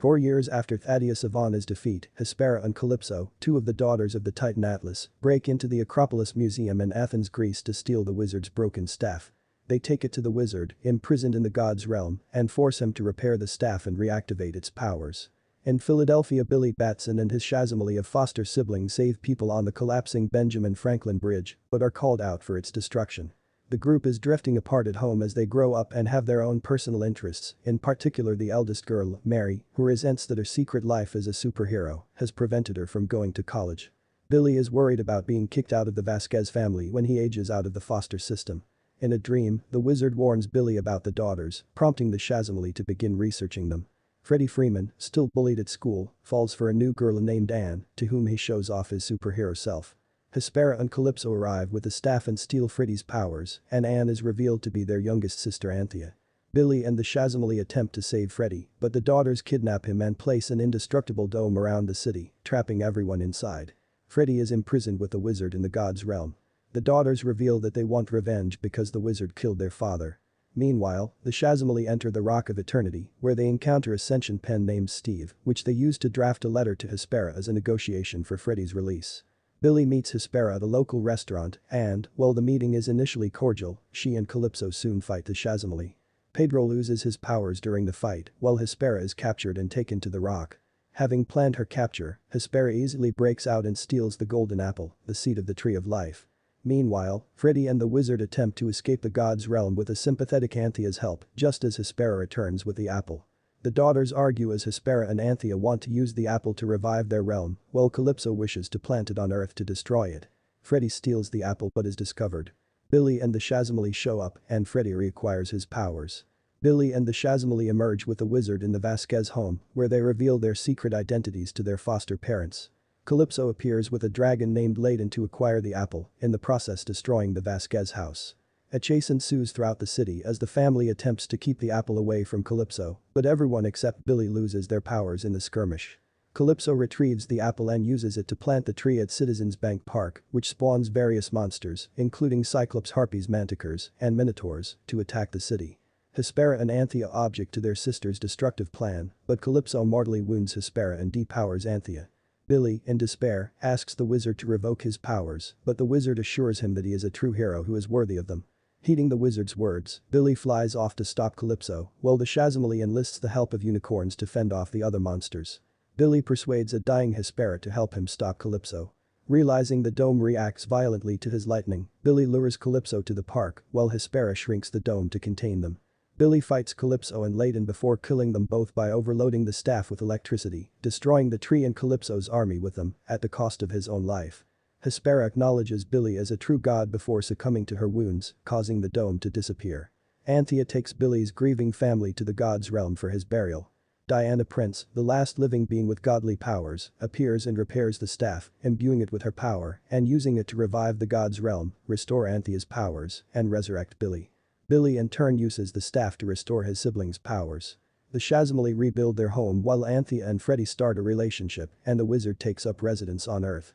4 years after Thaddeus Ivana's defeat, Hespera and Calypso, two of the daughters of the Titan Atlas, break into the Acropolis Museum in Athens, Greece to steal the wizard's broken staff. They take it to the wizard, imprisoned in the god's realm, and force him to repair the staff and reactivate its powers. In Philadelphia, Billy Batson and his Shazam of foster siblings save people on the collapsing Benjamin Franklin Bridge, but are called out for its destruction. The group is drifting apart at home as they grow up and have their own personal interests, in particular the eldest girl, Mary, who resents that her secret life as a superhero has prevented her from going to college. Billy is worried about being kicked out of the Vasquez family when he ages out of the foster system. In a dream, the wizard warns Billy about the daughters, prompting the Shazam to begin researching them. Freddie Freeman, still bullied at school, falls for a new girl named Anne, to whom he shows off his superhero self. Hespera and Calypso arrive with the staff and steal Freddie's powers, and Anne is revealed to be their youngest sister Anthea. Billy and the Shazam attempt to save Freddie, but the daughters kidnap him and place an indestructible dome around the city, trapping everyone inside. Freddie is imprisoned with the wizard in the god's realm. The daughters reveal that they want revenge because the wizard killed their father. Meanwhile, the Shazam enter the Rock of Eternity, where they encounter a sentient pen named Steve, which they use to draft a letter to Hespera as a negotiation for Freddie's release. Billy meets Hespera at a local restaurant and, while the meeting is initially cordial, she and Calypso soon fight the Shazam. Pedro loses his powers during the fight, while Hespera is captured and taken to the rock. Having planned her capture, Hespera easily breaks out and steals the golden apple, the seed of the tree of life. Meanwhile, Freddie and the wizard attempt to escape the god's realm with a sympathetic Anthea's help, just as Hespera returns with the apple. The daughters argue as Hespera and Anthea want to use the apple to revive their realm, while Calypso wishes to plant it on Earth to destroy it. Freddie steals the apple but is discovered. Billy and the Shazam show up and Freddie reacquires his powers. Billy and the Shazam emerge with the wizard in the Vasquez home, where they reveal their secret identities to their foster parents. Calypso appears with a dragon named Layden to acquire the apple, in the process destroying the Vasquez house. A chase ensues throughout the city as the family attempts to keep the apple away from Calypso, but everyone except Billy loses their powers in the skirmish. Calypso retrieves the apple and uses it to plant the tree at Citizens Bank Park, which spawns various monsters, including Cyclops, Harpies, Manticores, and Minotaurs, to attack the city. Hespera and Anthea object to their sister's destructive plan, but Calypso mortally wounds Hespera and depowers Anthea. Billy, in despair, asks the wizard to revoke his powers, but the wizard assures him that he is a true hero who is worthy of them. Heeding the wizard's words, Billy flies off to stop Calypso, while the Shazam enlists the help of unicorns to fend off the other monsters. Billy persuades a dying Hespera to help him stop Calypso. Realizing the dome reacts violently to his lightning, Billy lures Calypso to the park, while Hespera shrinks the dome to contain them. Billy fights Calypso and Layden before killing them both by overloading the staff with electricity, destroying the tree and Calypso's army with them, at the cost of his own life. Hespera acknowledges Billy as a true god before succumbing to her wounds, causing the dome to disappear. Anthea takes Billy's grieving family to the god's realm for his burial. Diana Prince, the last living being with godly powers, appears and repairs the staff, imbuing it with her power and using it to revive the god's realm, restore Anthea's powers, and resurrect Billy. Billy in turn uses the staff to restore his siblings' powers. The Shazam rebuild their home while Anthea and Freddie start a relationship and the wizard takes up residence on Earth.